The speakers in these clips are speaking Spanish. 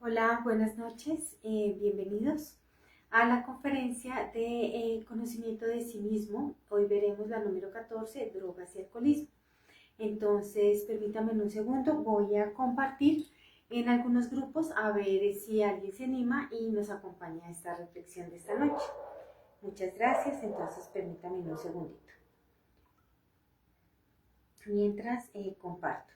Hola, buenas noches, bienvenidos a la conferencia de conocimiento de sí mismo. Hoy veremos la número 14, drogas y alcoholismo. Entonces, permítanme un segundo, voy a compartir en algunos grupos a ver si alguien se anima y nos acompaña a esta reflexión de esta noche. Muchas gracias, entonces permítanme un segundito. Mientras comparto.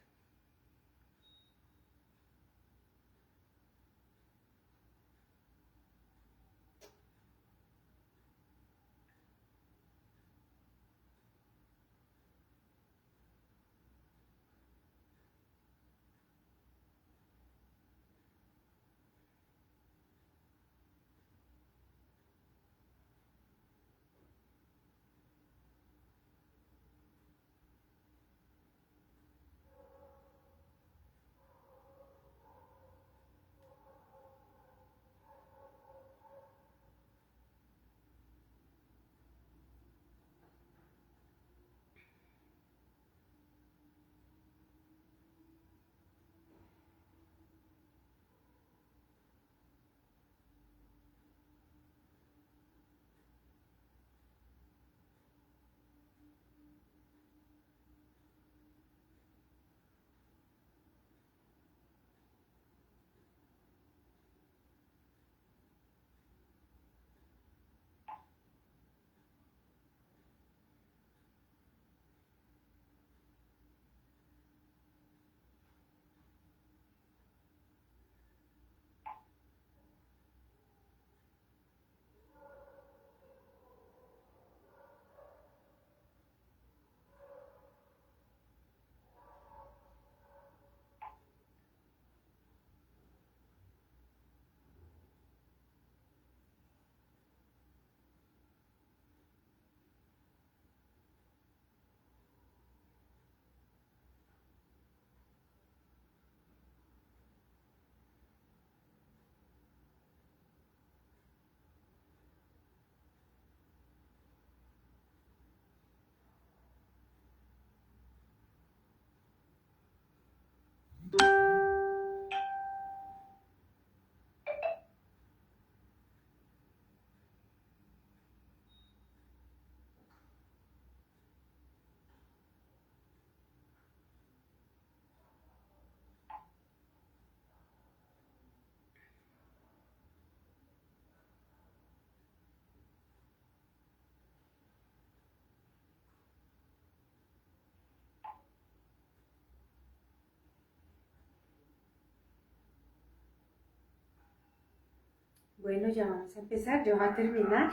Bueno, ya vamos a empezar, yo voy a terminar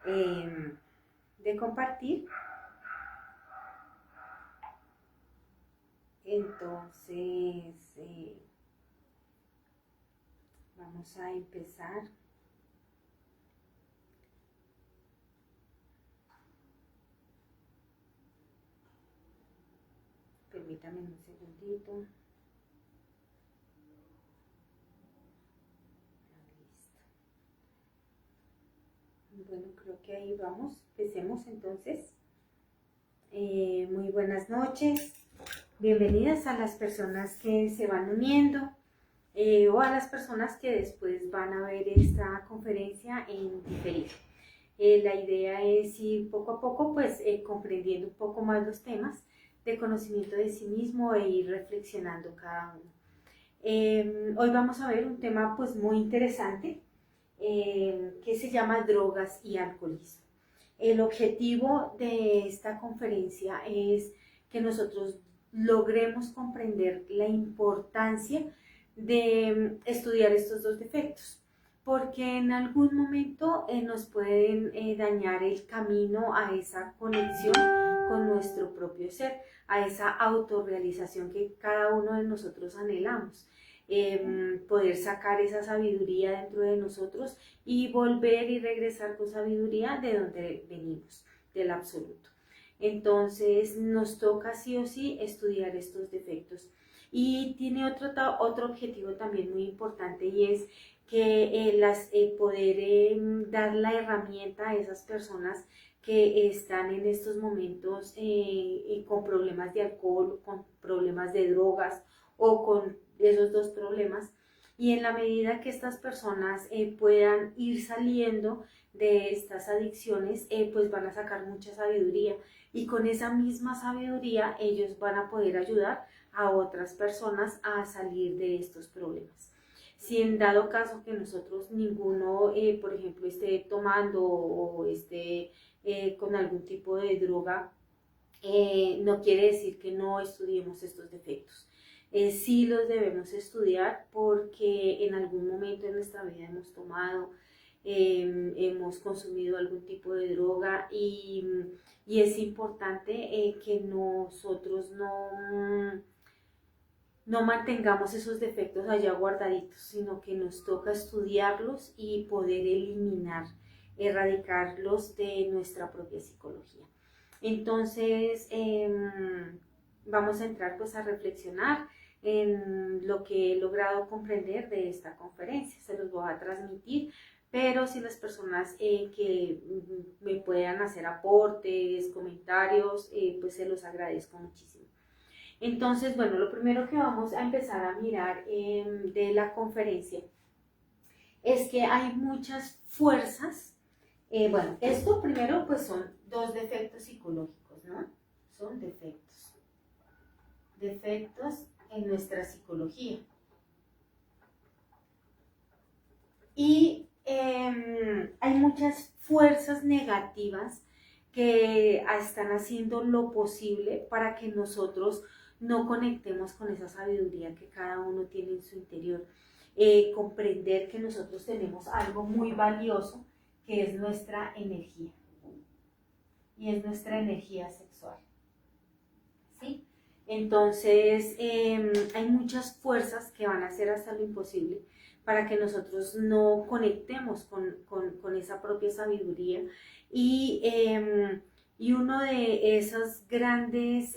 de compartir. Entonces, vamos a empezar. Permítame un segundito. Listo. Bueno, creo que ahí vamos. Empecemos entonces. Muy buenas noches. Bienvenidas a las personas que se van uniendo o a las personas que después van a ver esta conferencia en diferido. La idea es ir poco a poco pues comprendiendo un poco más los temas de conocimiento de sí mismo e ir reflexionando cada uno. Hoy vamos a ver un tema pues muy interesante que se llama drogas y alcoholismo. El objetivo de esta conferencia es que nosotros logremos comprender la importancia de estudiar estos dos defectos, porque en algún momento nos pueden dañar el camino a esa conexión con nuestro propio ser, a esa autorrealización que cada uno de nosotros anhelamos. Poder sacar esa sabiduría dentro de nosotros y volver y regresar con sabiduría de donde venimos, del absoluto. Entonces nos toca sí o sí estudiar estos defectos. Y tiene otro objetivo también muy importante, y es que poder dar la herramienta a esas personas que están en estos momentos con problemas de alcohol, con problemas de drogas o con esos dos problemas, Y en la medida que estas personas puedan ir saliendo de estas adicciones, pues van a sacar mucha sabiduría y con esa misma sabiduría ellos van a poder ayudar a otras personas a salir de estos problemas. Si en dado caso que nosotros ninguno, por ejemplo, esté tomando o esté con algún tipo de droga, no quiere decir que no estudiemos estos defectos. Sí los debemos estudiar porque en algún momento en nuestra vida hemos tomado, hemos consumido algún tipo de droga y es importante que nosotros no mantengamos esos defectos allá guardaditos, sino que nos toca estudiarlos y poder eliminar, erradicarlos de nuestra propia psicología. Entonces, vamos a entrar pues a reflexionar en lo que he logrado comprender de esta conferencia. Se los voy a transmitir, pero si las personas que me puedan hacer aportes, comentarios, pues se los agradezco muchísimo. Entonces, bueno, lo primero que vamos a empezar a mirar de la conferencia es que hay muchas fuerzas. Bueno, esto primero pues son dos defectos psicológicos, ¿no? Son defectos. Defectos en nuestra psicología. Y hay muchas fuerzas negativas que están haciendo lo posible para que nosotros no conectemos con esa sabiduría que cada uno tiene en su interior. Comprender que nosotros tenemos algo muy valioso que es nuestra energía y es nuestra energía sexual, ¿sí? Entonces hay muchas fuerzas que van a hacer hasta lo imposible para que nosotros no conectemos con esa propia sabiduría y una de esas grandes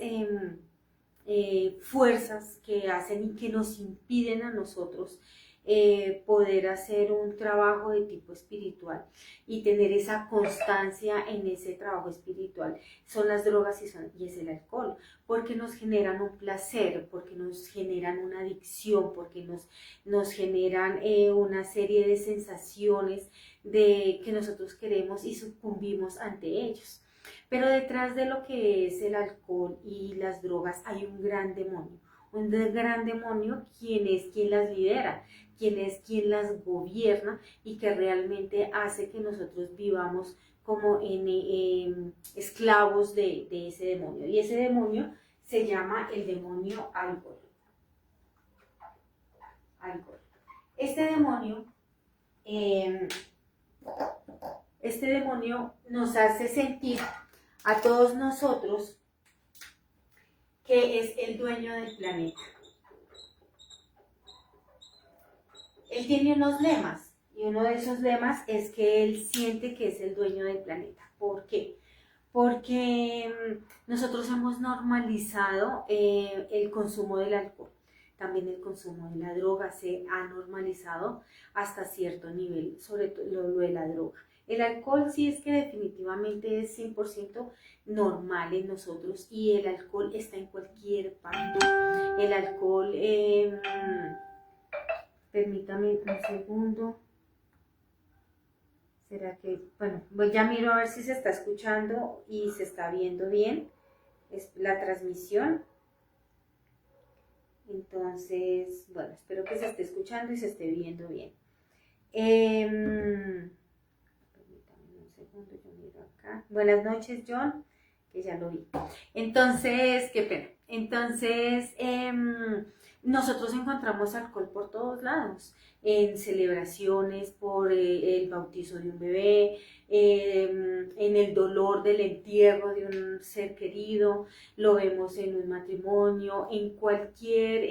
fuerzas que hacen y que nos impiden a nosotros poder hacer un trabajo de tipo espiritual y tener esa constancia en ese trabajo espiritual son las drogas y es el alcohol, porque nos generan un placer, porque nos generan una adicción, porque nos generan una serie de sensaciones de que nosotros queremos y sucumbimos ante ellos. Pero detrás de lo que es el alcohol y las drogas hay un gran demonio quien las lidera, quien las gobierna y que realmente hace que nosotros vivamos como esclavos de ese demonio. Y ese demonio se llama el demonio alcohol. Este demonio nos hace sentir a todos nosotros que es el dueño del planeta. Él tiene unos lemas y uno de esos lemas es que él siente que es el dueño del planeta. ¿Por qué? Porque nosotros hemos normalizado el consumo del alcohol. También el consumo de la droga se ha normalizado hasta cierto nivel, sobre todo lo de la droga. El alcohol sí es que definitivamente es 100% normal en nosotros y el alcohol está en cualquier parte. El alcohol, permítame un segundo. ¿Será que, bueno, ya miro a ver si se está escuchando y se está viendo bien la transmisión? Entonces, bueno, espero que se esté escuchando y se esté viendo bien. Yo miro acá. Buenas noches, John, que ya lo vi. Entonces, qué pena. Entonces, nosotros encontramos alcohol por todos lados, en celebraciones, por el bautizo de un bebé, en el dolor del entierro de un ser querido, lo vemos en un matrimonio, en cualquier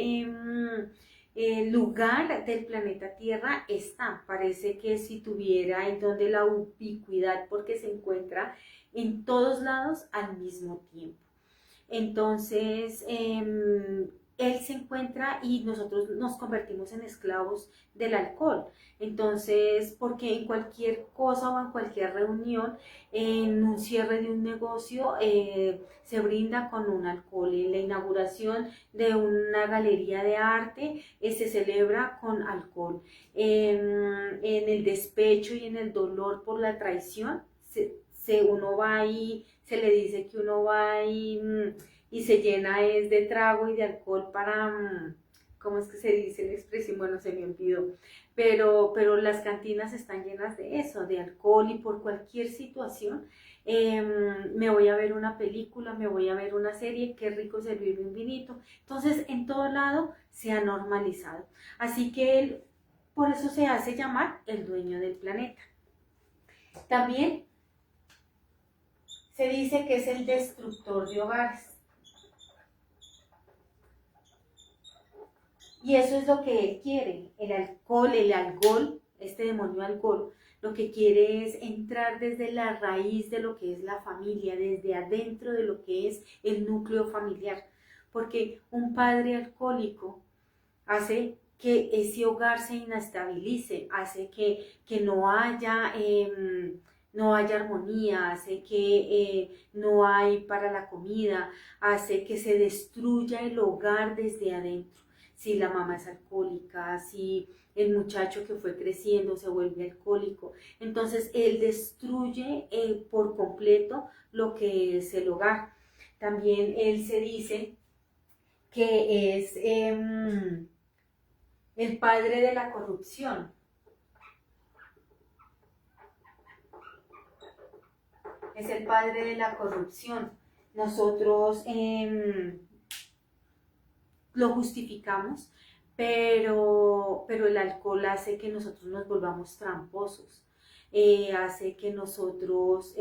lugar del planeta Tierra está. Parece que si tuviera en donde la ubicuidad, porque se encuentra en todos lados al mismo tiempo. Entonces, él se encuentra y nosotros nos convertimos en esclavos del alcohol. Entonces, porque en cualquier cosa o en cualquier reunión, en un cierre de un negocio, se brinda con un alcohol. En la inauguración de una galería de arte, se celebra con alcohol. En el despecho y en el dolor por la traición, uno va y se le dice que uno va y se llena es de trago y de alcohol para, ¿cómo es que se dice la expresión? Bueno, se me olvidó, pero las cantinas están llenas de eso, de alcohol, y por cualquier situación, me voy a ver una película, me voy a ver una serie, qué rico servirme un vinito. Entonces, en todo lado se ha normalizado. Así que él, por eso se hace llamar el dueño del planeta. También se dice que es el destructor de hogares. Y eso es lo que él quiere. El alcohol, este demonio alcohol, lo que quiere es entrar desde la raíz de lo que es la familia, desde adentro de lo que es el núcleo familiar. Porque un padre alcohólico hace que ese hogar se inestabilice, hace que no haya armonía, hace que no hay para la comida, hace que se destruya el hogar desde adentro. Si la mamá es alcohólica, si el muchacho que fue creciendo se vuelve alcohólico, entonces él destruye por completo lo que es el hogar. También él se dice que es el padre de la corrupción. Es el padre de la corrupción. Nosotros lo justificamos, pero el alcohol hace que nosotros nos volvamos tramposos, hace que nosotros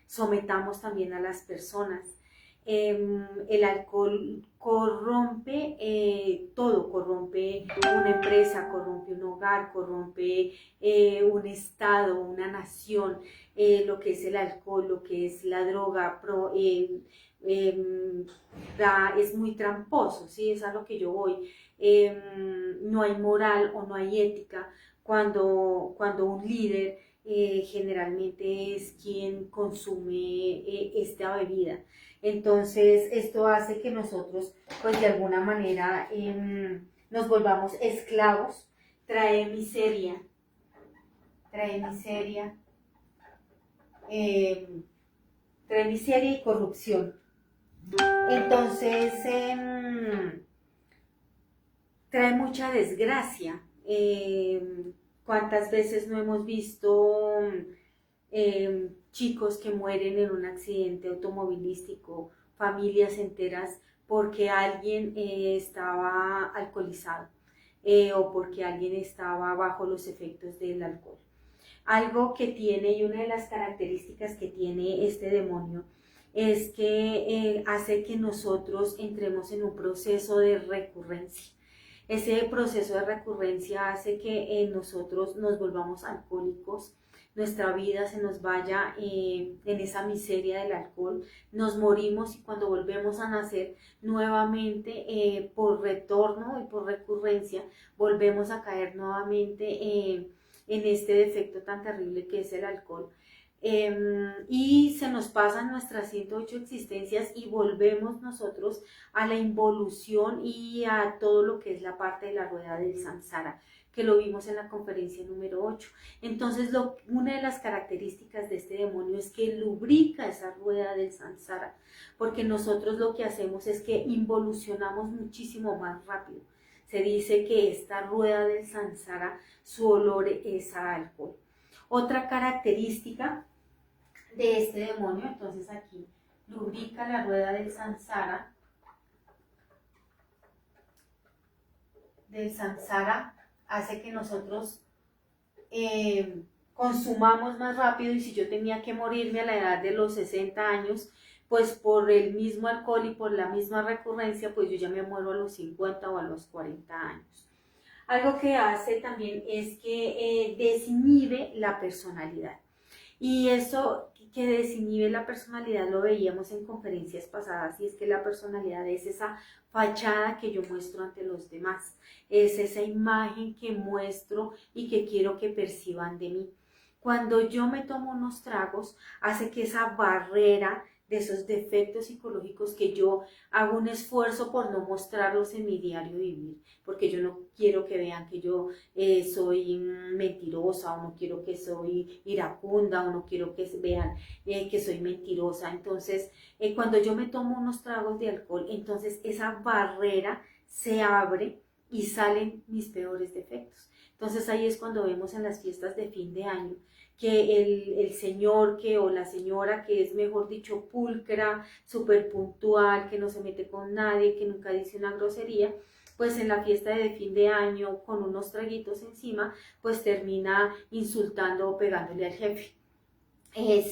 sometamos también a las personas. El alcohol corrompe todo, corrompe una empresa, corrompe un hogar, corrompe un estado, una nación, lo que es el alcohol, lo que es la droga, es muy tramposo, ¿sí? Es a lo que yo voy. No hay moral o no hay ética cuando un líder generalmente es quien consume esta bebida. Entonces, esto hace que nosotros, pues de alguna manera, nos volvamos esclavos, trae miseria, eh, trae miseria y corrupción. Entonces, trae mucha desgracia. ¿Cuántas veces no hemos visto chicos que mueren en un accidente automovilístico, familias enteras, porque alguien estaba alcoholizado o porque alguien estaba bajo los efectos del alcohol? Algo que tiene, y una de las características que tiene este demonio, es que hace que nosotros entremos en un proceso de recurrencia. Ese proceso de recurrencia hace que nosotros nos volvamos alcohólicos, nuestra vida se nos vaya en esa miseria del alcohol, nos morimos, y cuando volvemos a nacer nuevamente, por retorno y por recurrencia, volvemos a caer nuevamente en este defecto tan terrible que es el alcohol. Y se nos pasan nuestras 108 existencias y volvemos nosotros a la involución y a todo lo que es la parte de la rueda del samsara, que lo vimos en la conferencia número 8. Entonces, una de las características de este demonio es que lubrica esa rueda del samsara, porque nosotros lo que hacemos es que involucionamos muchísimo más rápido. Se dice que esta rueda del samsara, su olor es a alcohol. Otra característica de este demonio, entonces aquí lubrica la rueda del samsara, hace que nosotros consumamos más rápido, y si yo tenía que morirme a la edad de los 60 años, pues por el mismo alcohol y por la misma recurrencia, pues yo ya me muero a los 50 o a los 40 años. Algo que hace también es que desinhibe la personalidad. Y eso que desinhibe la personalidad lo veíamos en conferencias pasadas, y es que la personalidad es esa fachada que yo muestro ante los demás, es esa imagen que muestro y que quiero que perciban de mí. Cuando yo me tomo unos tragos, hace que esa barrera de esos defectos psicológicos que yo hago un esfuerzo por no mostrarlos en mi diario vivir, porque yo no quiero que vean que yo soy mentirosa, o no quiero que soy iracunda, o no quiero que vean que soy mentirosa. Entonces, cuando yo me tomo unos tragos de alcohol, entonces esa barrera se abre y salen mis peores defectos. Entonces ahí es cuando vemos en las fiestas de fin de año que el señor o la señora que es, mejor dicho, pulcra, súper puntual, que no se mete con nadie, que nunca dice una grosería, pues en la fiesta de fin de año, con unos traguitos encima, pues termina insultando o pegándole al jefe.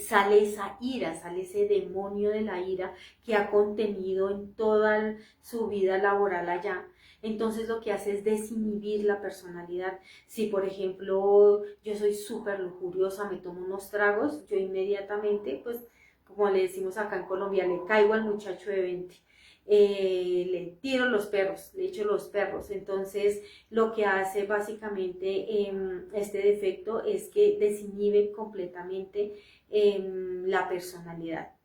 Sale esa ira, sale ese demonio de la ira que ha contenido en toda su vida laboral allá. Entonces lo que hace es desinhibir la personalidad. Si por ejemplo yo soy súper lujuriosa, me tomo unos tragos, yo inmediatamente, pues como le decimos acá en Colombia, le caigo al muchacho de 20. Le tiro los perros, le echo los perros. Entonces lo que hace básicamente este defecto es que desinhibe completamente la personalidad.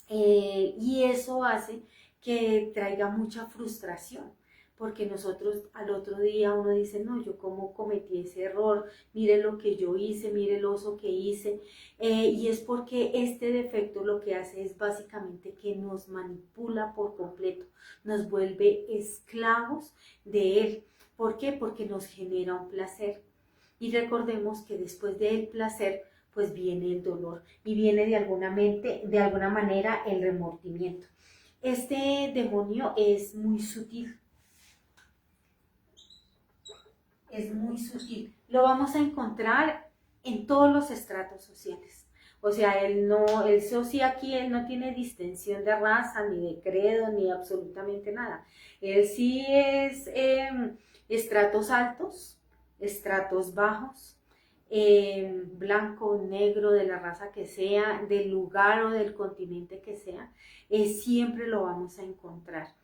Y eso hace que traiga mucha frustración, porque nosotros al otro día uno dice, no, yo cómo cometí ese error, mire lo que yo hice, mire el oso que hice, y es porque este defecto lo que hace es básicamente que nos manipula por completo, nos vuelve esclavos de él. ¿Por qué? Porque nos genera un placer, y recordemos que después del placer pues viene el dolor y viene de alguna manera el remordimiento. Este demonio es muy sutil, lo vamos a encontrar en todos los estratos sociales. O sea, él sí aquí, él no tiene distinción de raza, ni de credo, ni absolutamente nada. Él sí es estratos altos, estratos bajos, blanco, negro, de la raza que sea, del lugar o del continente que sea, siempre lo vamos a encontrar.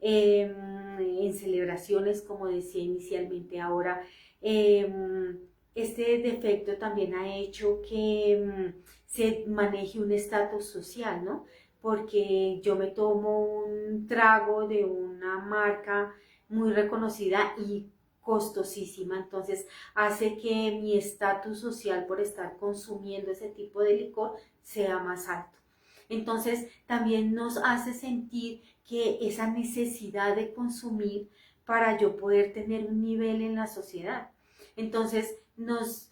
En celebraciones, como decía inicialmente. Ahora, este defecto también ha hecho que se maneje un estatus social, ¿no? Porque yo me tomo un trago de una marca muy reconocida y costosísima, entonces hace que mi estatus social por estar consumiendo ese tipo de licor sea más alto. Entonces también nos hace sentir que esa necesidad de consumir para yo poder tener un nivel en la sociedad. Entonces nos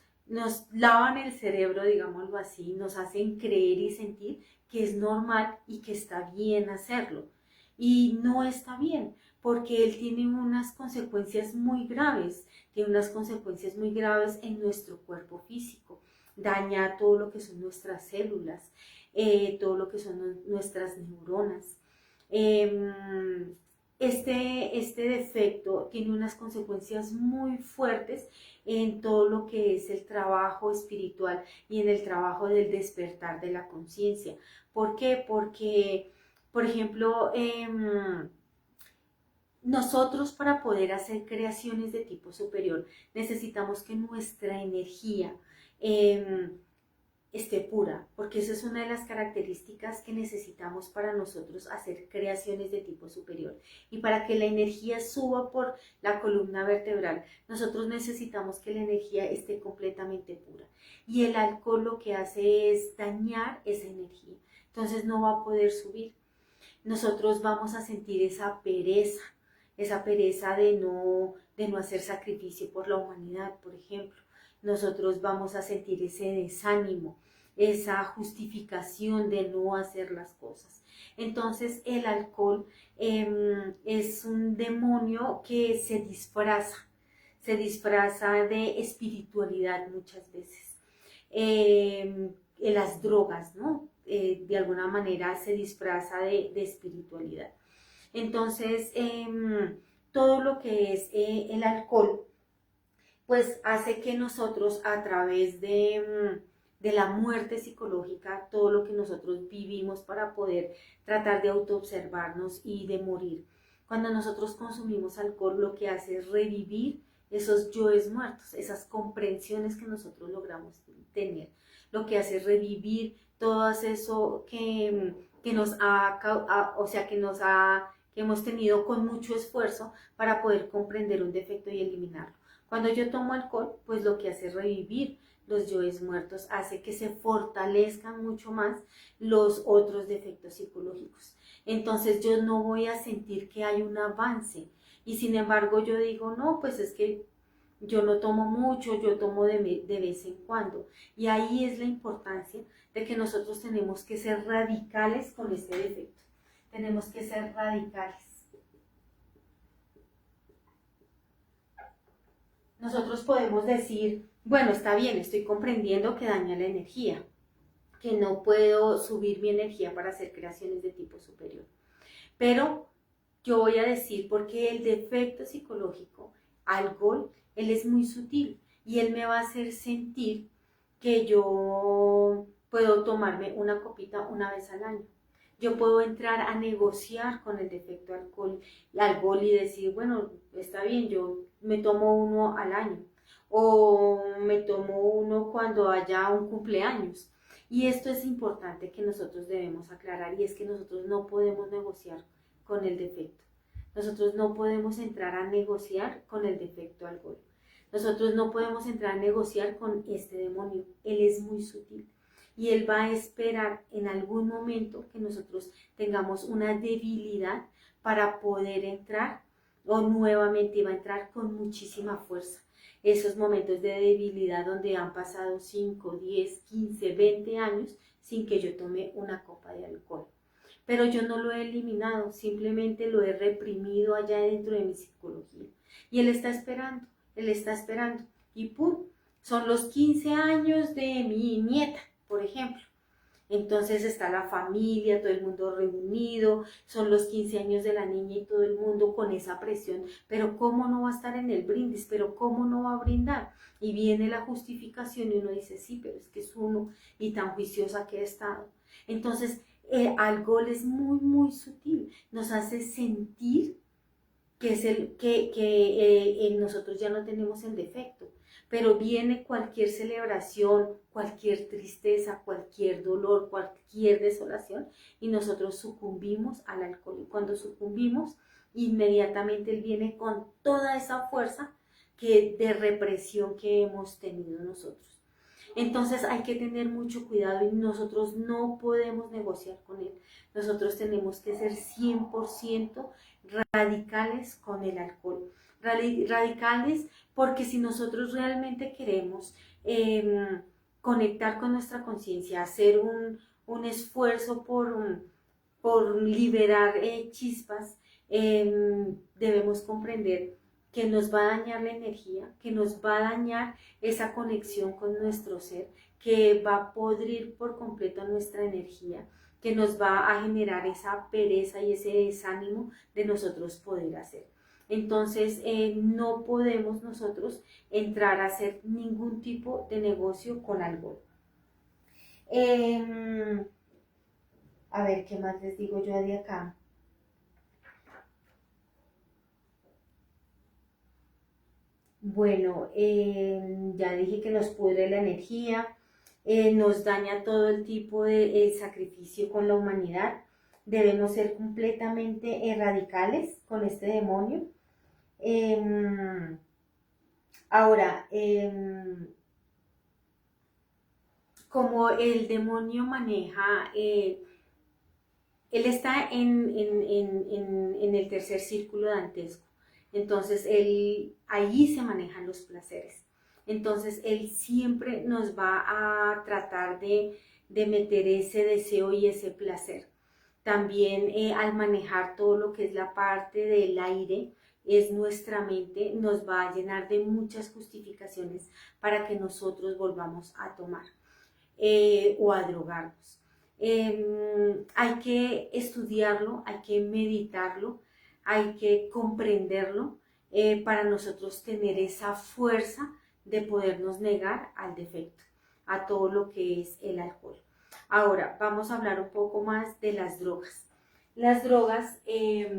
lavan el cerebro, digámoslo así, nos hacen creer y sentir que es normal y que está bien hacerlo. Y no está bien, porque él tiene unas consecuencias muy graves, en nuestro cuerpo físico. Daña todo lo que son nuestras células, todo lo que son nuestras neuronas. Este defecto tiene unas consecuencias muy fuertes en todo lo que es el trabajo espiritual y en el trabajo del despertar de la conciencia. ¿Por qué? Porque, por ejemplo, nosotros, para poder hacer creaciones de tipo superior, necesitamos que nuestra energía esté pura, porque esa es una de las características que necesitamos para nosotros hacer creaciones de tipo superior. Y para que la energía suba por la columna vertebral, nosotros necesitamos que la energía esté completamente pura. Y el alcohol lo que hace es dañar esa energía, entonces no va a poder subir. Nosotros vamos a sentir esa pereza de no hacer sacrificio por la humanidad, por ejemplo. Nosotros vamos a sentir ese desánimo, esa justificación de no hacer las cosas. Entonces el alcohol es un demonio que se disfraza de espiritualidad muchas veces. Las drogas, ¿no? De alguna manera se disfraza de espiritualidad. Entonces, todo lo que es el alcohol, pues hace que nosotros a través de la muerte psicológica, todo lo que nosotros vivimos para poder tratar de autoobservarnos y de morir. Cuando nosotros consumimos alcohol, lo que hace es revivir esos yoes muertos, esas comprensiones que nosotros logramos tener. Lo que hace es revivir todo eso que nos ha, o sea, que hemos tenido con mucho esfuerzo para poder comprender un defecto y eliminarlo. Cuando yo tomo alcohol, pues lo que hace es revivir los yoes muertos, hace que se fortalezcan mucho más los otros defectos psicológicos. Entonces yo no voy a sentir que hay un avance y sin embargo yo digo, no, pues es que yo no tomo mucho, yo tomo de vez en cuando. Y ahí es la importancia de que nosotros tenemos que ser radicales con este defecto. Tenemos que ser radicales. Nosotros podemos decir, bueno, está bien, estoy comprendiendo que daña la energía, que no puedo subir mi energía para hacer creaciones de tipo superior. Pero yo voy a decir, porque el defecto psicológico, alcohol, él es muy sutil y él me va a hacer sentir que yo puedo tomarme una copita una vez al año. Yo puedo entrar a negociar con el defecto alcohol y decir, bueno, está bien, yo me tomo uno al año o me tomo uno cuando haya un cumpleaños. Y esto es importante que nosotros debemos aclarar y es que nosotros no podemos negociar con el defecto. Nosotros no podemos entrar a negociar con el defecto alcohol. Nosotros no podemos entrar a negociar con este demonio. Él es muy sutil y él va a esperar en algún momento que nosotros tengamos una debilidad para poder entrar o nuevamente va a entrar con muchísima fuerza. Esos momentos de debilidad donde han pasado 5, 10, 15, 20 años sin que yo tome una copa de alcohol. Pero yo no lo he eliminado, simplemente lo he reprimido allá dentro de mi psicología. Y él está esperando. Y ¡pum! Son los 15 años de mi nieta, por ejemplo. Entonces está la familia, todo el mundo reunido, son los 15 años de la niña y todo el mundo con esa presión. Pero ¿cómo no va a estar en el brindis? ¿Pero cómo no va a brindar? Y viene la justificación y uno dice, sí, pero es que es uno y tan juiciosa que he estado. Entonces, alcohol es muy, muy sutil, nos hace sentir que es nosotros ya no tenemos el defecto, pero viene cualquier celebración, cualquier tristeza, cualquier dolor, cualquier desolación y nosotros sucumbimos al alcohol y cuando sucumbimos inmediatamente él viene con toda esa fuerza de represión que hemos tenido nosotros. Entonces hay que tener mucho cuidado y nosotros no podemos negociar con él. Nosotros tenemos que ser 100% radicales con el alcohol. Radicales porque si nosotros realmente queremos conectar con nuestra conciencia, hacer un esfuerzo por liberar chispas, debemos comprender que nos va a dañar la energía, que nos va a dañar esa conexión con nuestro ser, que va a podrir por completo nuestra energía, que nos va a generar esa pereza y ese desánimo de nosotros poder hacer. Entonces, no podemos nosotros entrar a hacer ningún tipo de negocio con algo. A ver, ¿qué más les digo yo de acá? Bueno, ya dije que nos pudre la energía, nos daña todo el tipo de sacrificio con la humanidad. Debemos ser completamente radicales con este demonio. Ahora, como el demonio maneja, él está en el tercer círculo dantesco. Entonces, allí se manejan los placeres. Entonces, él siempre nos va a tratar de meter ese deseo y ese placer. También al manejar todo lo que es la parte del aire, es nuestra mente, nos va a llenar de muchas justificaciones para que nosotros volvamos a tomar o a drogarnos. Hay que estudiarlo, hay que meditarlo, hay que comprenderlo para nosotros tener esa fuerza de podernos negar al defecto. a todo lo que es el alcohol. Ahora vamos a hablar un poco más de las drogas. Las drogas es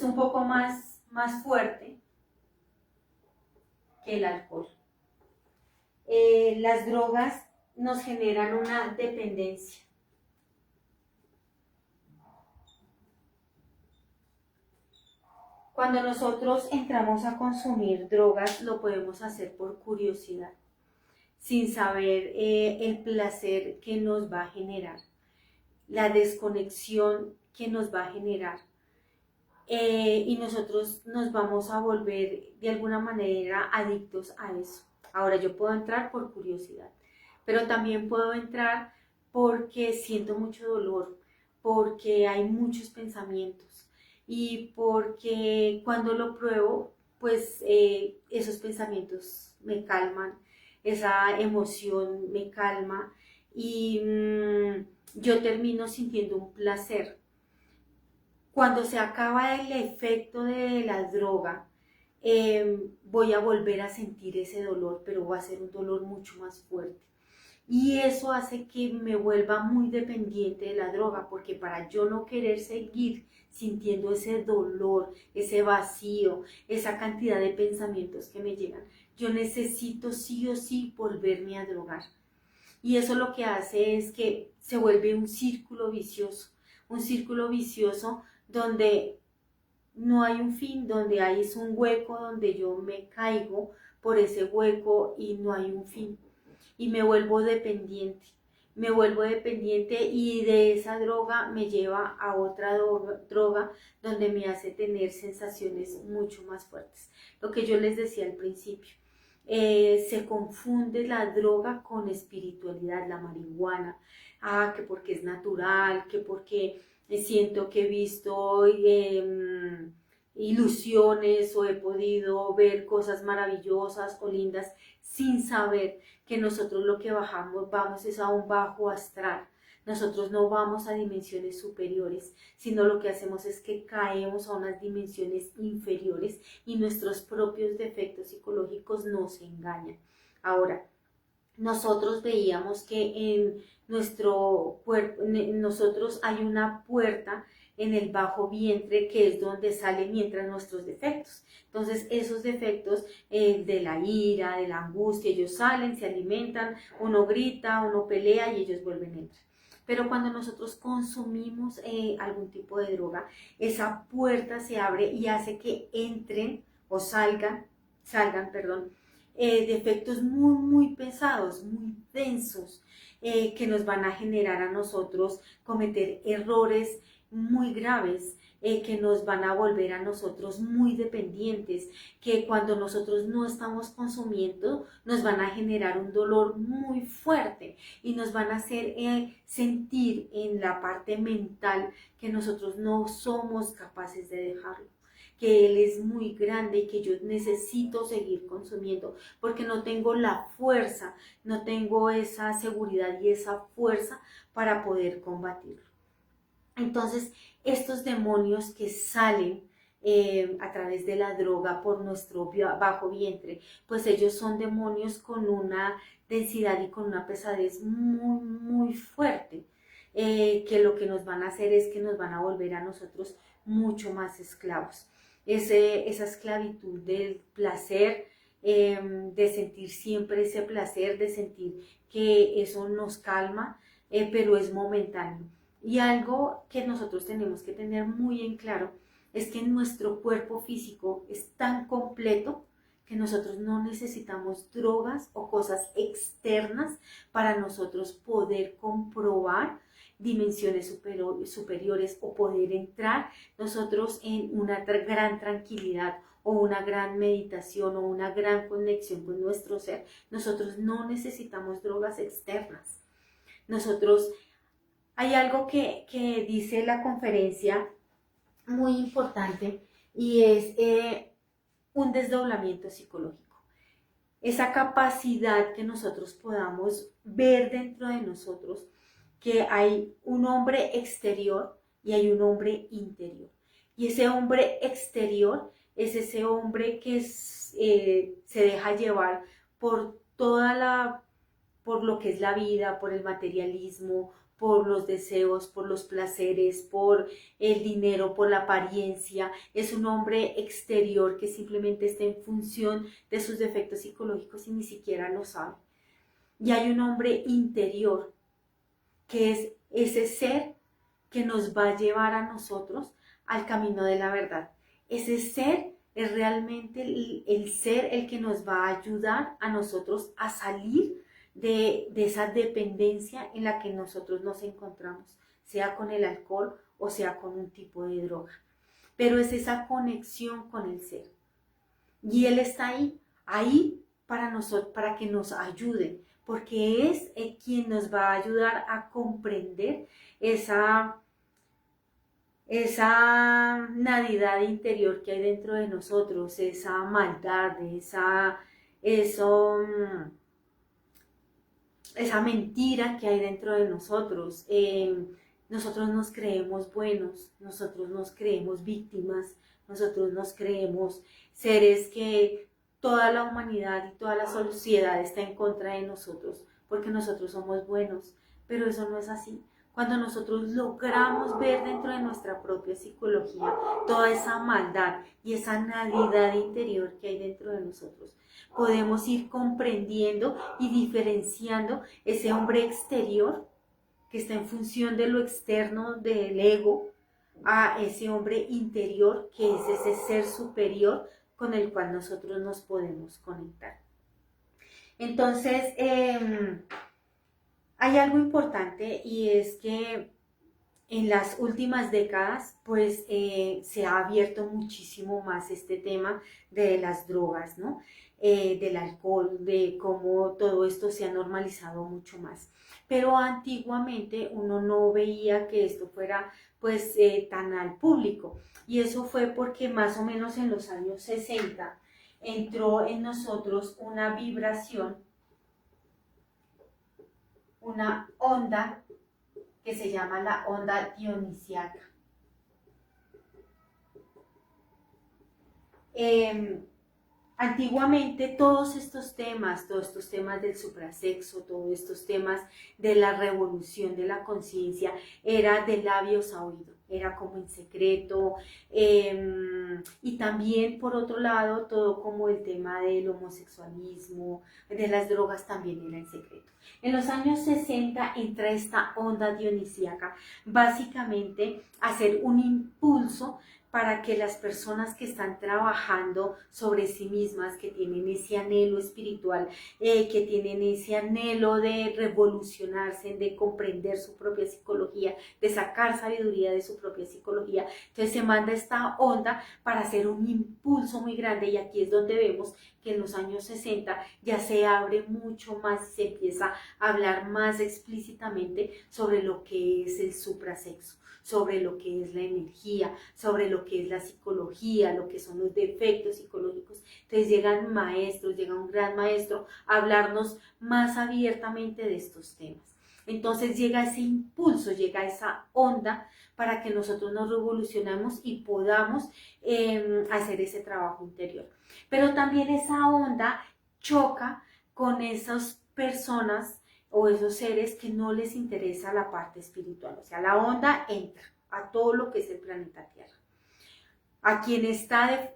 un poco más fuerte que el alcohol. Las drogas nos generan una dependencia. Cuando nosotros entramos a consumir drogas, lo podemos hacer por curiosidad, sin saber el placer que nos va a generar, la desconexión que nos va a generar. Y nosotros nos vamos a volver de alguna manera adictos a eso. Ahora yo puedo entrar por curiosidad, pero también puedo entrar porque siento mucho dolor, porque hay muchos pensamientos y porque cuando lo pruebo, pues esos pensamientos me calman, esa emoción me calma y yo termino sintiendo un placer. Cuando se acaba el efecto de la droga, voy a volver a sentir ese dolor, pero va a ser un dolor mucho más fuerte. Y eso hace que me vuelva muy dependiente de la droga, porque para yo no querer seguir sintiendo ese dolor, ese vacío, esa cantidad de pensamientos que me llegan, yo necesito sí o sí volverme a drogar. Y eso lo que hace es que se vuelve un círculo vicioso donde no hay un fin, donde hay es un hueco donde yo me caigo por ese hueco y no hay un fin. Y me vuelvo dependiente y de esa droga me lleva a otra droga donde me hace tener sensaciones mucho más fuertes. Lo que yo les decía al principio, se confunde la droga con espiritualidad, la marihuana, que porque es natural, que porque siento que he visto ilusiones o he podido ver cosas maravillosas o lindas sin saber que nosotros lo que vamos es a un bajo astral. Nosotros no vamos a dimensiones superiores, sino lo que hacemos es que caemos a unas dimensiones inferiores y nuestros propios defectos psicológicos nos engañan. Ahora, nosotros veíamos que en nuestro cuerpo, en nosotros hay una puerta en el bajo vientre que es donde salen y entran nuestros defectos. Entonces esos defectos de la ira, de la angustia, ellos salen, se alimentan, uno grita, uno pelea y ellos vuelven a entrar. Pero cuando nosotros consumimos algún tipo de droga, esa puerta se abre y hace que entren o salgan, perdón, defectos muy pesados, muy densos, que nos van a generar a nosotros cometer errores muy graves, que nos van a volver a nosotros muy dependientes, que cuando nosotros no estamos consumiendo nos van a generar un dolor muy fuerte y nos van a hacer sentir en la parte mental que nosotros no somos capaces de dejarlo, que él es muy grande y que yo necesito seguir consumiendo porque no tengo la fuerza, no tengo esa seguridad y esa fuerza para poder combatirlo. Entonces, estos demonios que salen a través de la droga por nuestro bajo vientre, pues ellos son demonios con una densidad y con una pesadez muy fuerte, que lo que nos van a hacer es que nos van a volver a nosotros mucho más esclavos. Esa esclavitud del placer, de sentir siempre ese placer, de sentir que eso nos calma, pero es momentáneo. Y algo que nosotros tenemos que tener muy en claro es que nuestro cuerpo físico es tan completo que nosotros no necesitamos drogas o cosas externas para nosotros poder comprobar dimensiones superiores o poder entrar nosotros en una gran tranquilidad o una gran meditación o una gran conexión con nuestro ser. Nosotros no necesitamos drogas externas. Hay algo que dice la conferencia muy importante y es un desdoblamiento psicológico. Esa capacidad que nosotros podamos ver dentro de nosotros que hay un hombre exterior y hay un hombre interior. Y ese hombre exterior es ese hombre que se deja llevar por por lo que es la vida, por el materialismo, por los deseos, por los placeres, por el dinero, por la apariencia. Es un hombre exterior que simplemente está en función de sus defectos psicológicos y ni siquiera lo sabe. Y hay un hombre interior que es ese ser que nos va a llevar a nosotros al camino de la verdad. Ese ser es realmente el ser el que nos va a ayudar a nosotros a salir de esa dependencia en la que nosotros nos encontramos, sea con el alcohol o sea con un tipo de droga. Pero es esa conexión con el ser. Y Él está ahí para nosotros, para que nos ayude, porque es quien nos va a ayudar a comprender esa nadidad interior que hay dentro de nosotros, esa maldad, esa mentira que hay dentro de nosotros. Nosotros nos creemos buenos, nosotros nos creemos víctimas, nosotros nos creemos seres que toda la humanidad y toda la sociedad está en contra de nosotros, porque nosotros somos buenos, pero eso no es así. Cuando nosotros logramos ver dentro de nuestra propia psicología toda esa maldad y esa nadidad interior que hay dentro de nosotros, podemos ir comprendiendo y diferenciando ese hombre exterior que está en función de lo externo, del ego, a ese hombre interior que es ese ser superior con el cual nosotros nos podemos conectar. Entonces, hay algo importante y es que en las últimas décadas pues se ha abierto muchísimo más este tema de las drogas, ¿no? Del alcohol, de cómo todo esto se ha normalizado mucho más. Pero antiguamente uno no veía que esto fuera pues tan al público, y eso fue porque más o menos en los años 60 entró en nosotros una vibración, una onda que se llama la onda dionisíaca. Antiguamente todos estos temas del suprasexo, todos estos temas de la revolución de la conciencia, era de labios a oído, era como en secreto, y también por otro lado todo como el tema del homosexualismo, de las drogas también era en secreto. En los años 60 entra esta onda dionisíaca, básicamente a hacer un impulso para que las personas que están trabajando sobre sí mismas, que tienen ese anhelo espiritual, que tienen ese anhelo de revolucionarse, de comprender su propia psicología, de sacar sabiduría de su propia psicología, entonces se manda esta onda para hacer un impulso muy grande, y aquí es donde vemos que en los años 60 ya se abre mucho más y se empieza a hablar más explícitamente sobre lo que es el suprasexo, sobre lo que es la energía, sobre lo que es la psicología, lo que son los defectos psicológicos. Entonces llegan maestros, llega un gran maestro a hablarnos más abiertamente de estos temas. Entonces llega ese impulso, llega esa onda para que nosotros nos revolucionemos y podamos hacer ese trabajo interior. Pero también esa onda choca con esas personas o esos seres que no les interesa la parte espiritual. O sea, la onda entra a todo lo que es el planeta Tierra. A quien está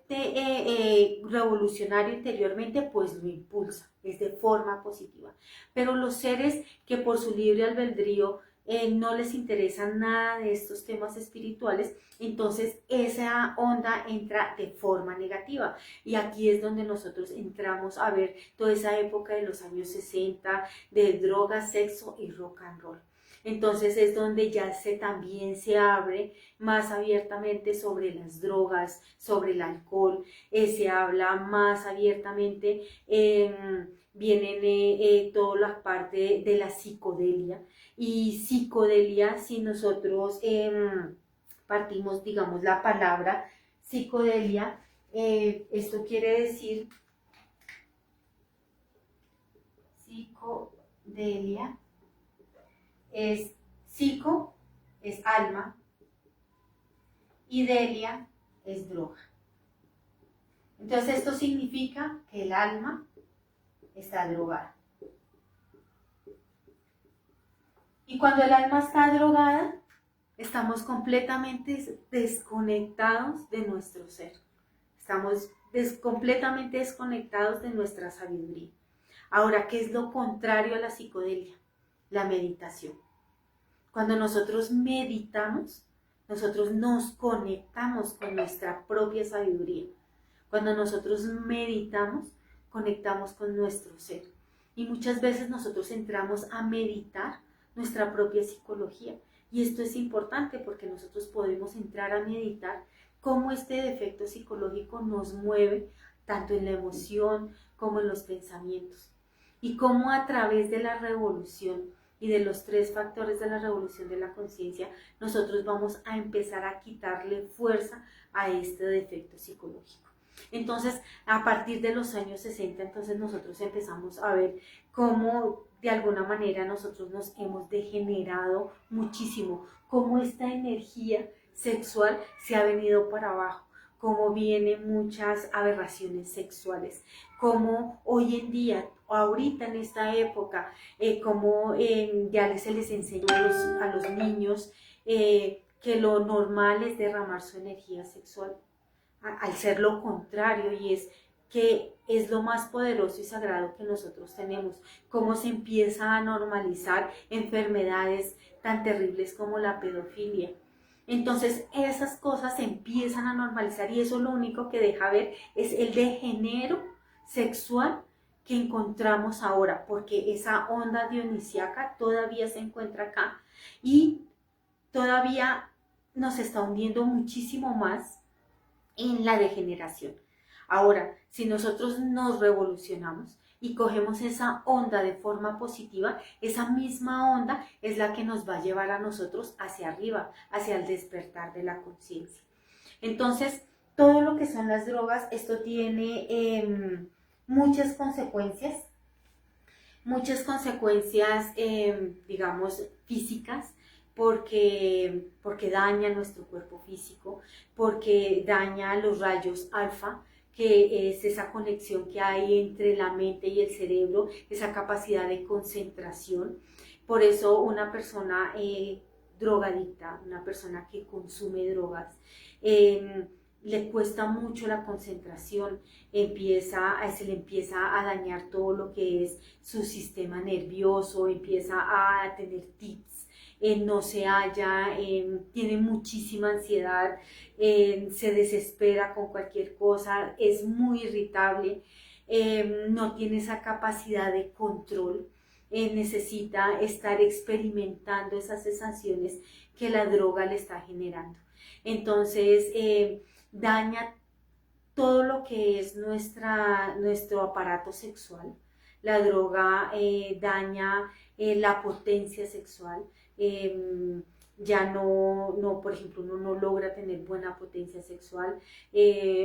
revolucionario interiormente, pues lo impulsa, es de forma positiva. Pero los seres que por su libre albedrío no les interesa nada de estos temas espirituales, entonces esa onda entra de forma negativa. Y aquí es donde nosotros entramos a ver toda esa época de los años 60 de drogas, sexo y rock and roll. Entonces es donde ya también se abre más abiertamente sobre las drogas, sobre el alcohol, se habla más abiertamente, vienen toda la parte de la psicodelia. Y psicodelia, si nosotros partimos, digamos, la palabra psicodelia, esto quiere decir psicodelia, es psico, es alma, y delia es droga. Entonces esto significa que el alma está drogada. Y cuando el alma está drogada, estamos completamente desconectados de nuestro ser. Estamos completamente desconectados de nuestra sabiduría. Ahora, ¿qué es lo contrario a la psicodelia? La meditación. Cuando nosotros meditamos, nosotros nos conectamos con nuestra propia sabiduría. Cuando nosotros meditamos, conectamos con nuestro ser. Y muchas veces nosotros entramos a meditar nuestra propia psicología. Y esto es importante porque nosotros podemos entrar a meditar cómo este defecto psicológico nos mueve tanto en la emoción como en los pensamientos. Y cómo a través de la revolución y de los 3 factores de la revolución de la conciencia, nosotros vamos a empezar a quitarle fuerza a este defecto psicológico. Entonces, a partir de los años 60, entonces nosotros empezamos a ver cómo de alguna manera nosotros nos hemos degenerado muchísimo, cómo esta energía sexual se ha venido para abajo, cómo vienen muchas aberraciones sexuales, cómo hoy en día, ahorita en esta época, cómo ya se les enseña a los niños que lo normal es derramar su energía sexual, al ser lo contrario, y es que es lo más poderoso y sagrado que nosotros tenemos, cómo se empieza a normalizar enfermedades tan terribles como la pedofilia. Entonces esas cosas se empiezan a normalizar y eso lo único que deja ver es el degenero sexual que encontramos ahora, porque esa onda dionisíaca todavía se encuentra acá y todavía nos está hundiendo muchísimo más en la degeneración. Ahora, si nosotros nos revolucionamos y cogemos esa onda de forma positiva, esa misma onda es la que nos va a llevar a nosotros hacia arriba, hacia el despertar de la conciencia. Entonces, todo lo que son las drogas, esto tiene muchas consecuencias, digamos, físicas, porque daña nuestro cuerpo físico, porque daña los rayos alfa, que es esa conexión que hay entre la mente y el cerebro, esa capacidad de concentración. Por eso una persona drogadicta, una persona que consume drogas, le cuesta mucho la concentración, se le empieza a dañar todo lo que es su sistema nervioso, empieza a tener tics, no se halla, tiene muchísima ansiedad, se desespera con cualquier cosa, es muy irritable, no tiene esa capacidad de control, necesita estar experimentando esas sensaciones que la droga le está generando. Entonces, daña todo lo que es nuestro aparato sexual. La droga daña la potencia sexual. Ya por ejemplo, uno no logra tener buena potencia sexual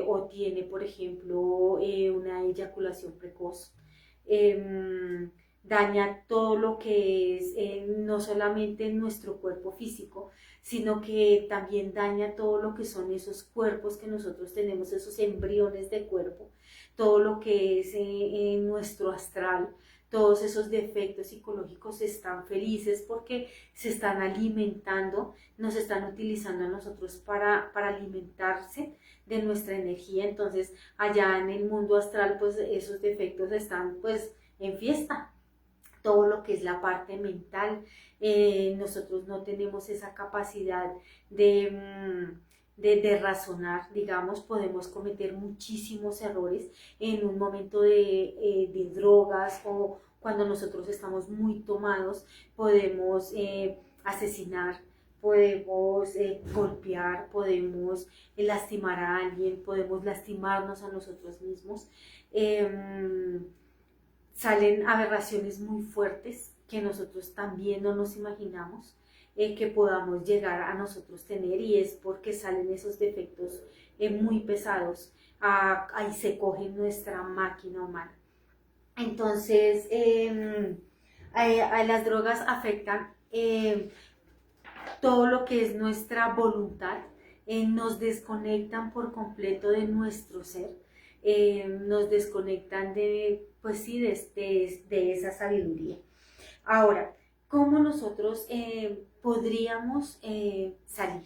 o tiene, por ejemplo, una eyaculación precoz. Daña todo lo que es no solamente nuestro cuerpo físico, sino que también daña todo lo que son esos cuerpos que nosotros tenemos, esos embriones de cuerpo, todo lo que es nuestro astral. Todos esos defectos psicológicos están felices porque se están alimentando, nos están utilizando a nosotros para alimentarse de nuestra energía. Entonces allá en el mundo astral pues esos defectos están pues en fiesta. Todo lo que es la parte mental, nosotros no tenemos esa capacidad de razonar, digamos, podemos cometer muchísimos errores en un momento de drogas o cuando nosotros estamos muy tomados, podemos asesinar, podemos golpear, podemos lastimar a alguien, podemos lastimarnos a nosotros mismos. Salen aberraciones muy fuertes que nosotros también no nos imaginamos que podamos llegar a nosotros tener, y es porque salen esos defectos muy pesados, ahí se coge nuestra máquina humana. Entonces, a las drogas afectan todo lo que es nuestra voluntad, nos desconectan por completo de nuestro ser. nos desconectan de, pues sí, de esa sabiduría. Ahora, ¿cómo nosotros podríamos salir?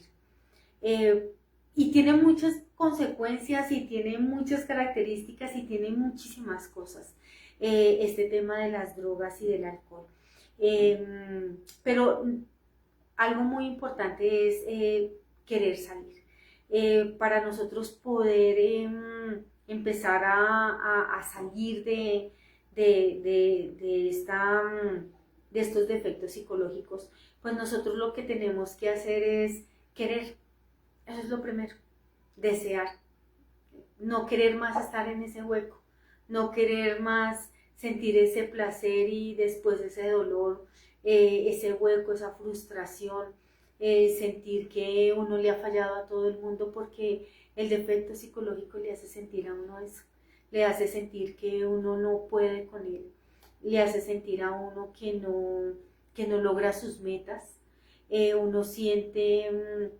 Y tiene muchas consecuencias y tiene muchas características y tiene muchísimas cosas, este tema de las drogas y del alcohol. Pero algo muy importante es querer salir. Para nosotros poder empezar a salir de estos defectos psicológicos, pues nosotros lo que tenemos que hacer es querer. Eso es lo primero, desear, no querer más estar en ese hueco, no querer más sentir ese placer y después ese dolor, ese hueco, esa frustración, sentir que uno le ha fallado a todo el mundo, porque el defecto psicológico le hace sentir a uno eso, le hace sentir que uno no puede con él, le hace sentir a uno que no logra sus metas, uno siente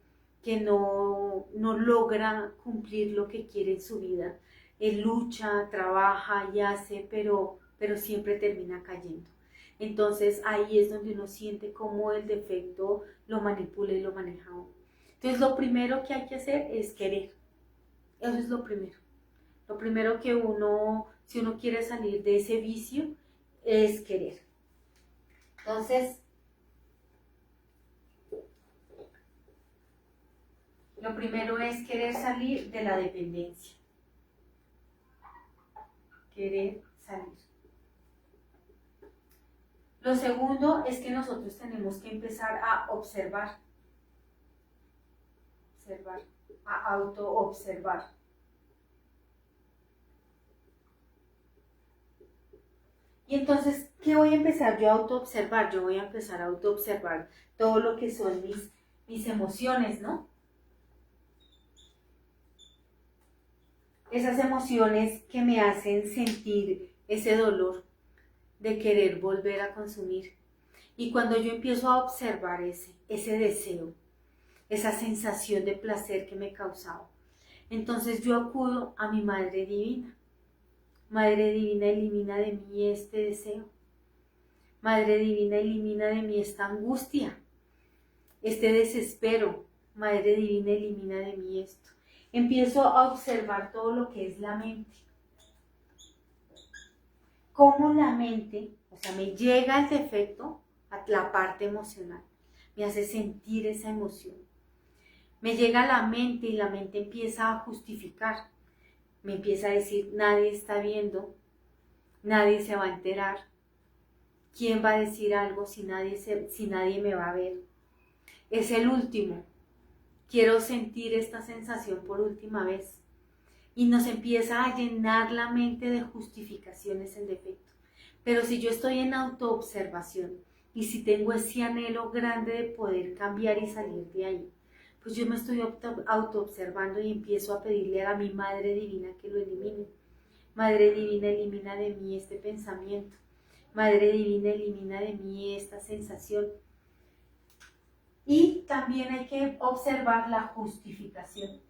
que no logra cumplir lo que quiere en su vida. Él lucha, trabaja y hace, pero siempre termina cayendo. Entonces ahí es donde uno siente cómo el defecto lo manipula y lo maneja a uno. Entonces lo primero que hay que hacer es querer. Eso es lo primero. Lo primero que uno, si uno quiere salir de ese vicio, es querer. Entonces, lo primero es querer salir de la dependencia. Querer salir. Lo segundo es que nosotros tenemos que empezar a observar. A autoobservar. Y entonces, ¿qué voy a empezar yo a autoobservar? Yo voy a empezar a autoobservar todo lo que son mis emociones, ¿no? Esas emociones que me hacen sentir ese dolor de querer volver a consumir. Y cuando yo empiezo a observar ese deseo, esa sensación de placer que me causaba, entonces yo acudo a mi Madre Divina. Madre Divina, elimina de mí este deseo. Madre Divina, elimina de mí esta angustia, este desespero. Madre Divina, elimina de mí esto. Empiezo a observar todo lo que es la mente. Cómo la mente, o sea, me llega el defecto a la parte emocional, me hace sentir esa emoción. Me llega a la mente y la mente empieza a justificar. Me empieza a decir, nadie está viendo, nadie se va a enterar. ¿Quién va a decir algo si nadie me va a ver? Es el último. Quiero sentir esta sensación por última vez. Y nos empieza a llenar la mente de justificaciones en defecto. Pero si yo estoy en autoobservación y si tengo ese anhelo grande de poder cambiar y salir de ahí, pues yo me estoy autoobservando y empiezo a pedirle a mi Madre Divina que lo elimine. Madre Divina, elimina de mí este pensamiento. Madre Divina, elimina de mí esta sensación. Y también hay que observar la justificación.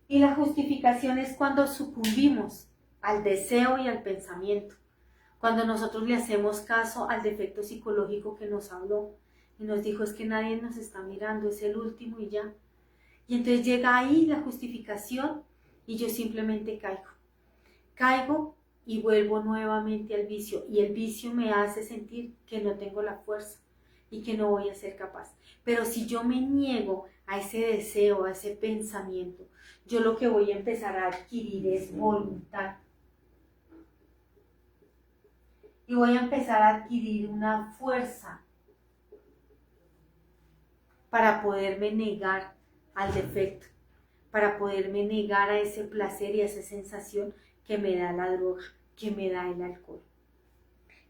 Y la justificación es cuando sucumbimos al deseo y al pensamiento. Cuando nosotros le hacemos caso al defecto psicológico que nos habló y nos dijo, es que nadie nos está mirando, es el último y ya. Y entonces llega ahí la justificación y yo simplemente caigo. Caigo y vuelvo nuevamente al vicio. Y el vicio me hace sentir que no tengo la fuerza y que no voy a ser capaz. Pero si yo me niego a ese deseo, a ese pensamiento, yo lo que voy a empezar a adquirir es voluntad. Y voy a empezar a adquirir una fuerza para poderme negar al defecto, para poderme negar a ese placer y a esa sensación que me da la droga, que me da el alcohol.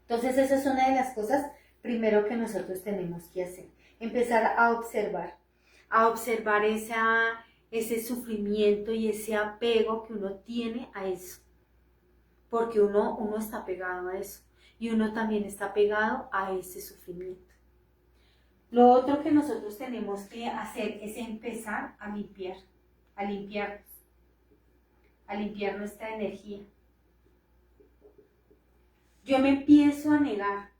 Entonces esa es una de las cosas primero que nosotros tenemos que hacer, empezar a observar ese sufrimiento y ese apego que uno tiene a eso, porque uno está pegado a eso y uno también está pegado a ese sufrimiento. Lo otro que nosotros tenemos que hacer es empezar a limpiar. a limpiarnos, a limpiar nuestra energía. Yo me empiezo a negar,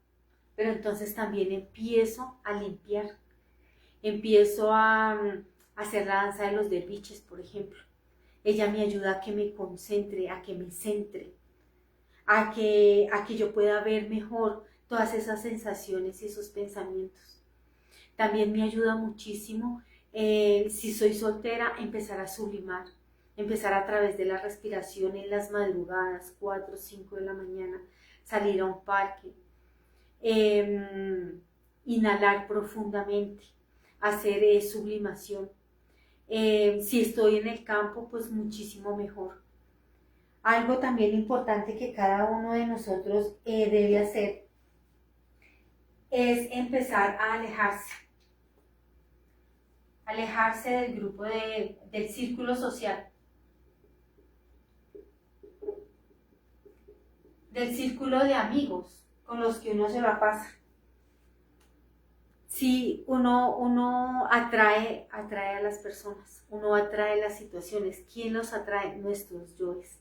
pero entonces también empiezo a limpiar. Empiezo a hacer la danza de los derviches, por ejemplo. Ella me ayuda a que me concentre, a que me centre, a que yo pueda ver mejor todas esas sensaciones y esos pensamientos. También me ayuda muchísimo, si soy soltera, empezar a sublimar, empezar a través de la respiración en las madrugadas, 4 o 5 de la mañana, salir a un parque, inhalar profundamente, hacer sublimación. Si estoy en el campo, pues muchísimo mejor. Algo también importante que cada uno de nosotros debe hacer es empezar a alejarse del grupo, del círculo social, del círculo de amigos con los que uno se va a pasar. Si uno atrae a las personas, uno atrae las situaciones. ¿Quién los atrae? Nuestros yoes.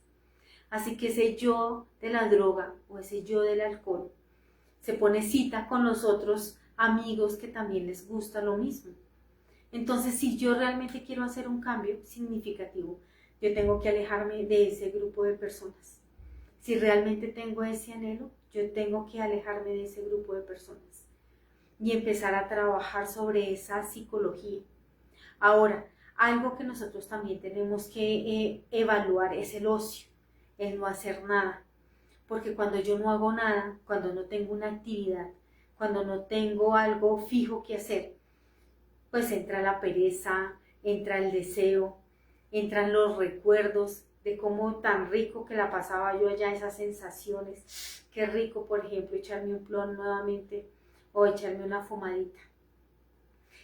Así que ese yo de la droga o ese yo del alcohol se pone cita con los otros amigos que también les gusta lo mismo. Entonces, si yo realmente quiero hacer un cambio significativo, yo tengo que alejarme de ese grupo de personas. Si realmente tengo ese anhelo, yo tengo que alejarme de ese grupo de personas y empezar a trabajar sobre esa psicología. Ahora, algo que nosotros también tenemos que evaluar es el ocio, el no hacer nada. Porque cuando yo no hago nada, cuando no tengo una actividad, cuando no tengo algo fijo que hacer, pues entra la pereza, entra el deseo, entran los recuerdos de cómo tan rico que la pasaba yo allá, esas sensaciones. Qué rico, por ejemplo, echarme un plon nuevamente o echarme una fumadita.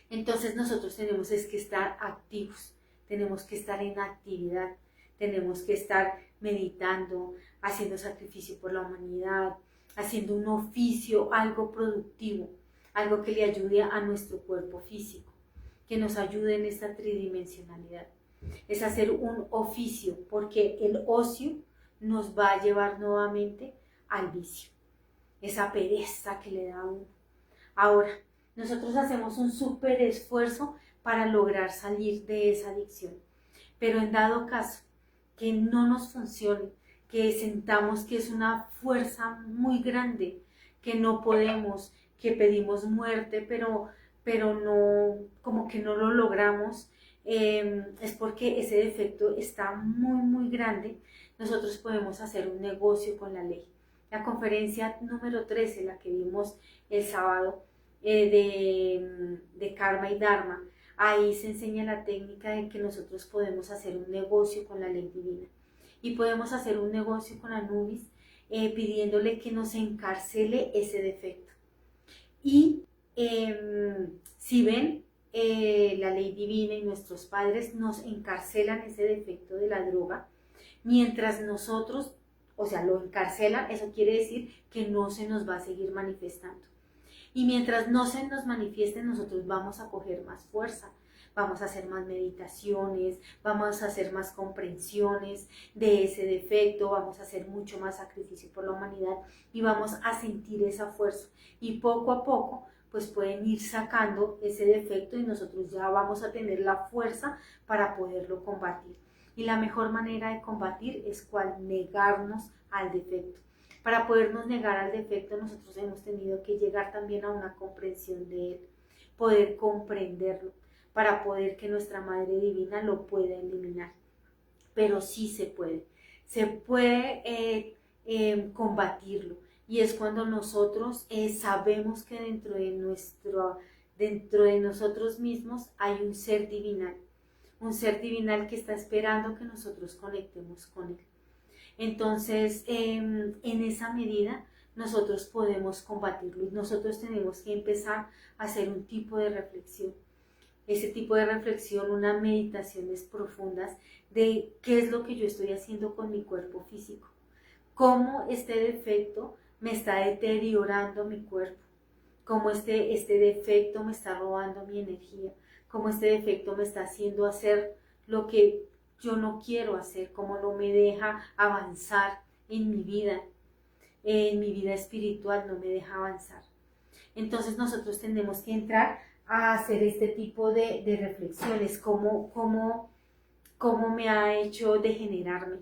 Entonces nosotros tenemos es que estar activos, tenemos que estar en actividad, tenemos que estar meditando, haciendo sacrificio por la humanidad, haciendo un oficio, algo productivo, algo que le ayude a nuestro cuerpo físico, que nos ayude en esta tridimensionalidad. Es hacer un oficio, porque el ocio nos va a llevar nuevamente al vicio, esa pereza que le da a uno. Ahora, nosotros hacemos un súper esfuerzo para lograr salir de esa adicción, pero en dado caso que no nos funcione, que sentamos que es una fuerza muy grande, que no podemos, que pedimos muerte, pero no, como que no lo logramos, es porque ese defecto está muy grande. Nosotros podemos hacer un negocio con la ley. La conferencia número 13, la que vimos el sábado, de karma y dharma, ahí se enseña la técnica de que nosotros podemos hacer un negocio con la ley divina y podemos hacer un negocio con Anubis, pidiéndole que nos encarcele ese defecto. Y si ven, la ley divina y nuestros padres nos encarcelan ese defecto de la droga, mientras nosotros, o sea, lo encarcelan, eso quiere decir que no se nos va a seguir manifestando. Y mientras no se nos manifieste, nosotros vamos a coger más fuerza, vamos a hacer más meditaciones, vamos a hacer más comprensiones de ese defecto, vamos a hacer mucho más sacrificio por la humanidad y vamos a sentir esa fuerza. Y poco a poco, pues pueden ir sacando ese defecto y nosotros ya vamos a tener la fuerza para poderlo combatir. Y la mejor manera de combatir es cual negarnos al defecto. Para podernos negar al defecto, nosotros hemos tenido que llegar también a una comprensión de él, poder comprenderlo, para poder que nuestra Madre Divina lo pueda eliminar. Pero sí se puede combatirlo. Y es cuando nosotros sabemos que dentro de nosotros mismos hay un ser divinal que está esperando que nosotros conectemos con él. Entonces, en esa medida, nosotros podemos combatirlo y nosotros tenemos que empezar a hacer un tipo de reflexión. Ese tipo de reflexión, unas meditaciones profundas de qué es lo que yo estoy haciendo con mi cuerpo físico. Cómo este defecto me está deteriorando mi cuerpo. Cómo este defecto me está robando mi energía. Cómo este defecto me está haciendo hacer lo que yo no quiero hacer, cómo no me deja avanzar en mi vida espiritual, no me deja avanzar. Entonces nosotros tenemos que entrar a hacer este tipo de reflexiones, cómo me ha hecho degenerarme,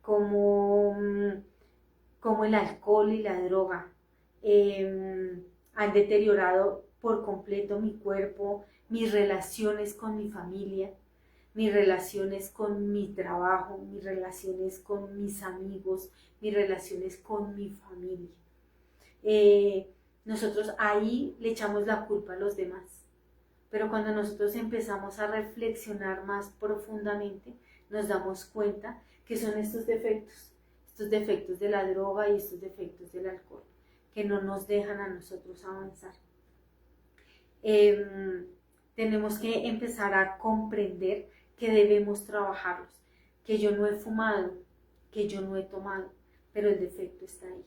cómo el alcohol y la droga han deteriorado por completo mi cuerpo, mis relaciones con mi familia, mis relaciones con mi trabajo, mis relaciones con mis amigos, mis relaciones con mi familia. Nosotros ahí le echamos la culpa a los demás, pero cuando nosotros empezamos a reflexionar más profundamente, nos damos cuenta que son estos defectos de la droga y estos defectos del alcohol, que no nos dejan a nosotros avanzar. Tenemos que empezar a comprender que debemos trabajarlos, que yo no he fumado, que yo no he tomado, pero el defecto está ahí.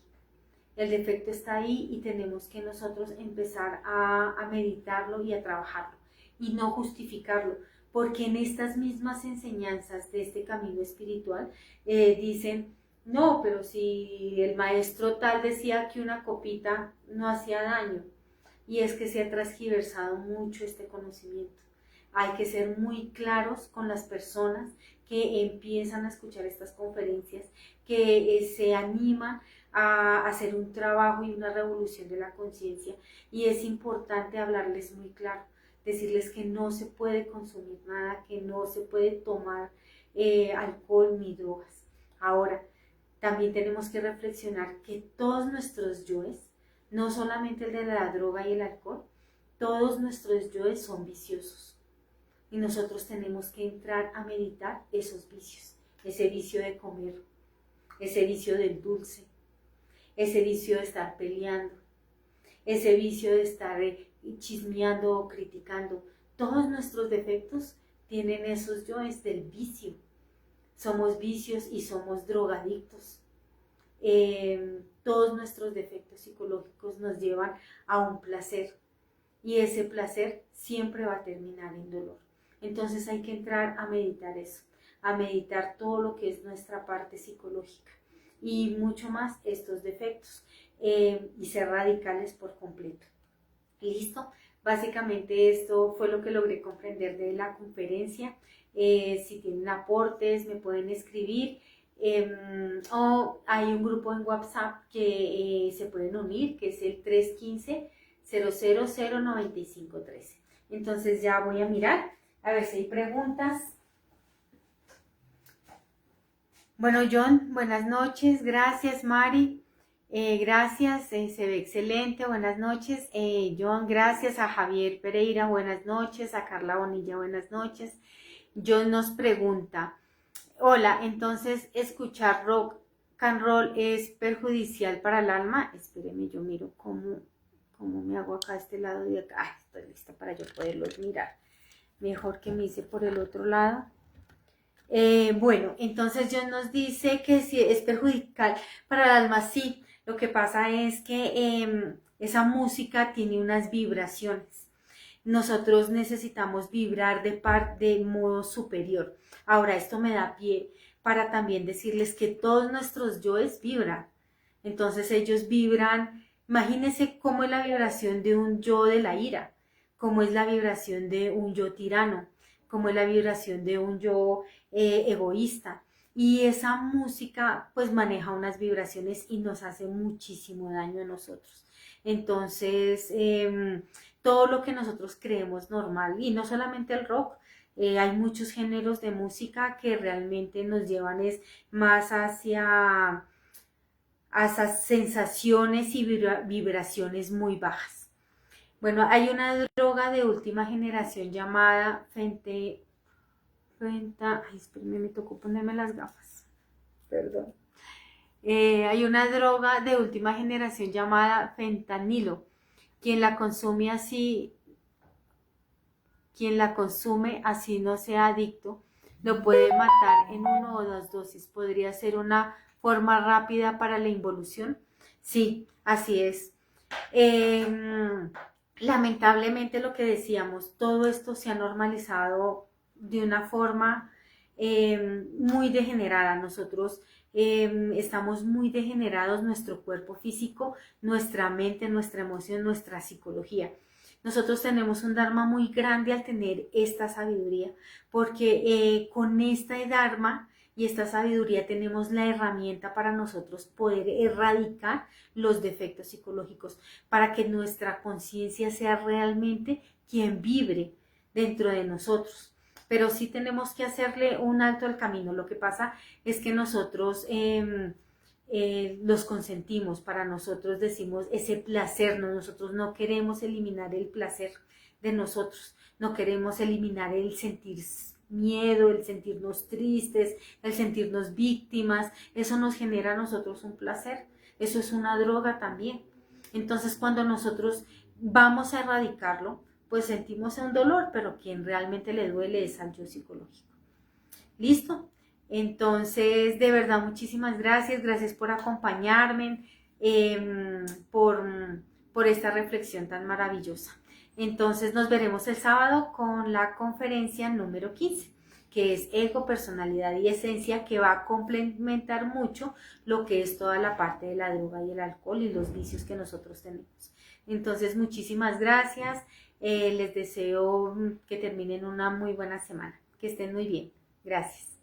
El defecto está ahí y tenemos que nosotros empezar a meditarlo y a trabajarlo y no justificarlo, porque en estas mismas enseñanzas de este camino espiritual dicen, no, pero si el maestro tal decía que una copita no hacía daño, y es que se ha transgiversado mucho este conocimiento. Hay que ser muy claros con las personas que empiezan a escuchar estas conferencias, que se animan a hacer un trabajo y una revolución de la conciencia, y es importante hablarles muy claro, decirles que no se puede consumir nada, que no se puede tomar alcohol ni drogas. Ahora, también tenemos que reflexionar que todos nuestros yoes, no solamente el de la droga y el alcohol, todos nuestros yoes son viciosos. Y nosotros tenemos que entrar a meditar esos vicios, ese vicio de comer, ese vicio del dulce, ese vicio de estar peleando, ese vicio de estar chismeando o criticando. Todos nuestros defectos tienen esos yoes del vicio. Somos vicios y somos drogadictos. Todos nuestros defectos psicológicos nos llevan a un placer y ese placer siempre va a terminar en dolor. Entonces hay que entrar a meditar eso, a meditar todo lo que es nuestra parte psicológica y mucho más estos defectos y ser radicales por completo. ¿Listo? Básicamente esto fue lo que logré comprender de la conferencia. Si tienen aportes me pueden escribir. O hay un grupo en WhatsApp que se pueden unir, que es el 315-000-9513. Entonces ya voy a mirar, a ver si hay preguntas. Bueno, John, buenas noches, gracias Mari, gracias, se ve excelente, buenas noches. John, gracias a Javier Pereira, buenas noches, a Carla Bonilla, buenas noches. John nos pregunta, hola, entonces, ¿escuchar rock and roll es perjudicial para el alma? Espéreme, yo miro cómo me hago acá a este lado de acá. Ay, estoy lista para yo poderlos mirar. Mejor que me hice por el otro lado. Bueno, entonces John nos dice que si es perjudicial para el alma, sí. Lo que pasa es que esa música tiene unas vibraciones. Nosotros necesitamos vibrar de modo superior. Ahora, esto me da pie para también decirles que todos nuestros yoes vibran. Entonces ellos vibran, imagínense cómo es la vibración de un yo de la ira, cómo es la vibración de un yo tirano, cómo es la vibración de un yo egoísta. Y esa música pues maneja unas vibraciones y nos hace muchísimo daño a nosotros. Entonces, todo lo que nosotros creemos normal, y no solamente el rock, hay muchos géneros de música que realmente nos llevan es más hacia sensaciones y vibraciones muy bajas. Bueno, hay una droga de última generación llamada ay, espérenme, me tocó ponerme las gafas, perdón. Hay una droga de última generación llamada fentanilo. Quien la consume así no sea adicto, lo puede matar en 1 o 2 dosis. ¿Podría ser una forma rápida para la involución? Sí, así es. Lamentablemente lo que decíamos, todo esto se ha normalizado de una forma muy degenerada. Nosotros estamos muy degenerados, nuestro cuerpo físico, nuestra mente, nuestra emoción, nuestra psicología. Nosotros tenemos un Dharma muy grande al tener esta sabiduría, porque con esta Dharma y esta sabiduría tenemos la herramienta para nosotros poder erradicar los defectos psicológicos, para que nuestra conciencia sea realmente quien vibre dentro de nosotros. Pero sí tenemos que hacerle un alto al camino. Lo que pasa es que nosotros los consentimos, para nosotros decimos ese placer, nosotros no queremos eliminar el placer de nosotros, no queremos eliminar el sentir miedo, el sentirnos tristes, el sentirnos víctimas. Eso nos genera a nosotros un placer, eso es una droga también. Entonces cuando nosotros vamos a erradicarlo, pues sentimos un dolor, pero quien realmente le duele es al yo psicológico. ¿Listo? Entonces, de verdad, muchísimas gracias. Gracias por acompañarme, por esta reflexión tan maravillosa. Entonces, nos veremos el sábado con la conferencia número 15, que es Ego, Personalidad y Esencia, que va a complementar mucho lo que es toda la parte de la droga y el alcohol y los vicios que nosotros tenemos. Entonces, muchísimas gracias. Les deseo que terminen una muy buena semana. Que estén muy bien. Gracias.